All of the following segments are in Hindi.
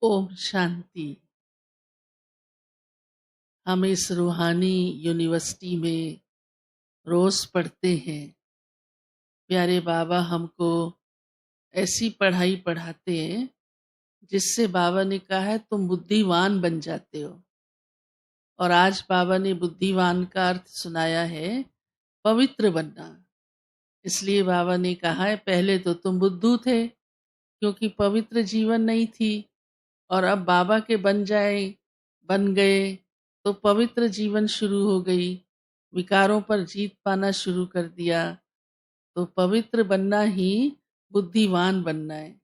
ओम शांति। हम इस रूहानी यूनिवर्सिटी में रोज पढ़ते हैं। प्यारे बाबा हमको ऐसी पढ़ाई पढ़ाते हैं जिससे बाबा ने कहा है तुम बुद्धिमान बन जाते हो। और आज बाबा ने बुद्धिमान का अर्थ सुनाया है पवित्र बनना। इसलिए बाबा ने कहा है पहले तो तुम बुद्धू थे क्योंकि पवित्र जीवन नहीं थी, और अब बाबा के बन गए तो पवित्र जीवन शुरू हो गई। विकारों पर जीत पाना शुरू कर दिया। तो पवित्र बनना ही बुद्धिमान बनना है।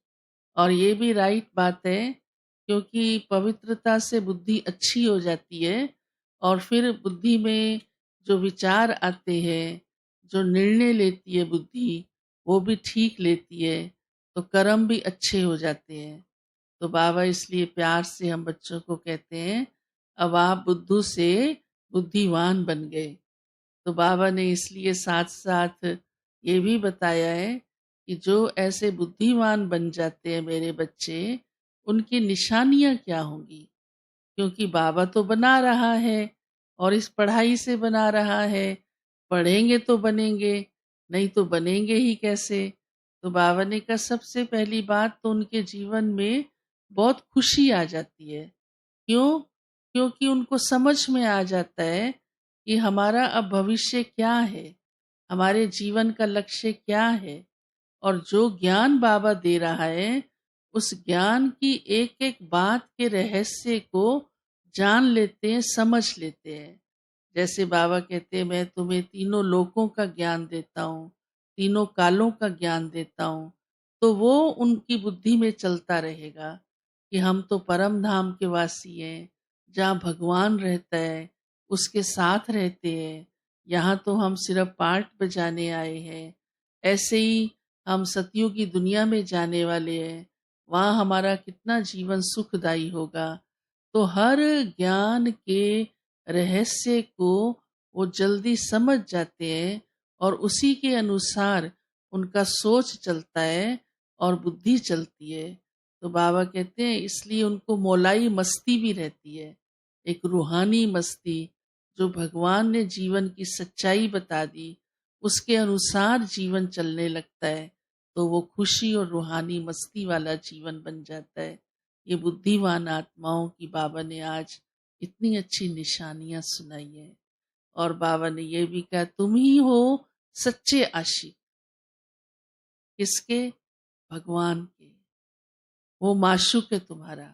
और ये भी राइट बात है क्योंकि पवित्रता से बुद्धि अच्छी हो जाती है और फिर बुद्धि में जो विचार आते हैं, जो निर्णय लेती है बुद्धि, वो भी ठीक लेती है, तो कर्म भी अच्छे हो जाते हैं। तो बाबा इसलिए प्यार से हम बच्चों को कहते हैं अब आप बुद्धू से बुद्धिमान बन गए। तो बाबा ने इसलिए साथ साथ ये भी बताया है कि जो ऐसे बुद्धिमान बन जाते हैं मेरे बच्चे, उनकी निशानियां क्या होंगी। क्योंकि बाबा तो बना रहा है और इस पढ़ाई से बना रहा है। पढ़ेंगे तो बनेंगे, नहीं तो बनेंगे ही कैसे। तो बाबा ने कहा सबसे पहली बात तो उनके जीवन में बहुत खुशी आ जाती है। क्यों? क्योंकि उनको समझ में आ जाता है कि हमारा अब भविष्य क्या है, हमारे जीवन का लक्ष्य क्या है। और जो ज्ञान बाबा दे रहा है, उस ज्ञान की एक एक बात के रहस्य को जान लेते हैं, समझ लेते हैं। जैसे बाबा कहते हैं मैं तुम्हें तीनों लोकों का ज्ञान देता हूँ, तीनों कालों का ज्ञान देता हूँ। तो वो उनकी बुद्धि में चलता रहेगा कि हम तो परम धाम के वासी हैं, जहाँ भगवान रहता है उसके साथ रहते हैं। यहाँ तो हम सिर्फ पार्ट बजाने आए हैं। ऐसे ही हम सतयुग की दुनिया में जाने वाले हैं, वहाँ हमारा कितना जीवन सुखदायी होगा। तो हर ज्ञान के रहस्य को वो जल्दी समझ जाते हैं और उसी के अनुसार उनका सोच चलता है और बुद्धि चलती है। तो बाबा कहते हैं इसलिए उनको मौलाई मस्ती भी रहती है, एक रूहानी मस्ती। जो भगवान ने जीवन की सच्चाई बता दी उसके अनुसार जीवन चलने लगता है, तो वो खुशी और रूहानी मस्ती वाला जीवन बन जाता है। ये बुद्धिमान आत्माओं की बाबा ने आज इतनी अच्छी निशानियां सुनाई है। और बाबा ने ये भी कहा तुम ही हो सच्चे आशिक। किसके? भगवान के। वो माशूक है तुम्हारा।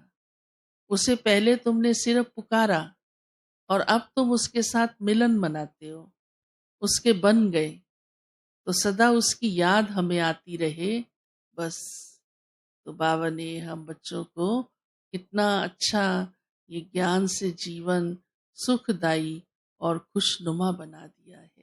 उसे पहले तुमने सिर्फ पुकारा और अब तुम उसके साथ मिलन मनाते हो, उसके बन गए। तो सदा उसकी याद हमें आती रहे बस। तो बाबा ने हम बच्चों को कितना अच्छा ये ज्ञान से जीवन सुखदायी और खुशनुमा बना दिया है।